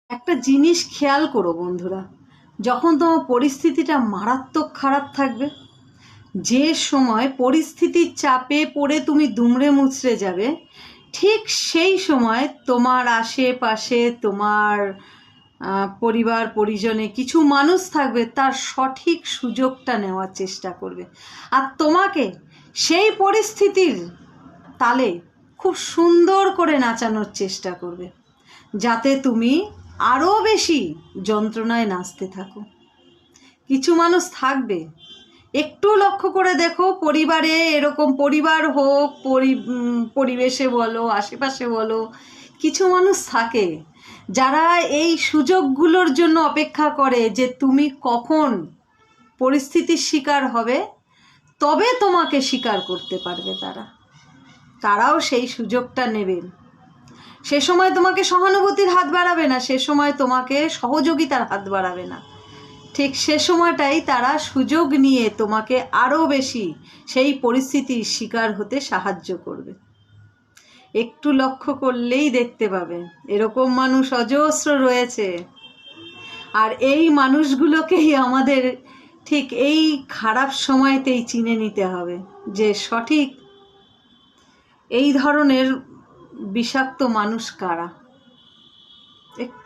একটা জিনিস খেয়াল করো বন্ধুরা, যখন তোমার পরিস্থিতিটা মারাত্মক খারাপ থাকবে, যে সময় পরিস্থিতির চাপে পড়ে তুমি দুমড়ে মুচড়ে যাবে, ঠিক সেই সময় তোমার আশেপাশে তোমার পরিবার পরিজনে কিছু মানুষ থাকবে, তার সঠিক সুযোগটা নেওয়ার চেষ্টা করবে আর তোমাকে সেই পরিস্থিতির তালে খুব সুন্দর করে নাচানোর চেষ্টা করবে, যাতে তুমি আরও বেশি যন্ত্রণায় নাচতে থাকো। কিছু মানুষ থাকবে, একটু লক্ষ্য করে দেখো, পরিবারে এরকম পরিবার হোক, পরিবেশে বলো, আশেপাশে বলো, কিছু মানুষ থাকে যারা এই সুযোগগুলোর জন্য অপেক্ষা করে যে তুমি কখন পরিস্থিতির শিকার হবে, তবে তোমাকে স্বীকার করতে পারবে। তারাও সেই সুযোগটা নেবেন। সে সময় তোমাকে সহানুভূতির হাত বাড়াবে না, সে সময় তোমাকে সহযোগিতার হাত বাড়াবে না, ঠিক সে সময়টাই তারা সুযোগ নিয়ে তোমাকে আরও বেশি সেই পরিস্থিতির শিকার হতে সাহায্য করবে। একটু লক্ষ্য করলেই দেখতে পাবে এরকম মানুষ অজস্র রয়েছে। আর এই মানুষগুলোকেই আমাদের ঠিক এই খারাপ সময়তেই চিনে নিতে হবে যে সঠিক এই ধরনের বিষাক্ত মানুষ কারা। একটু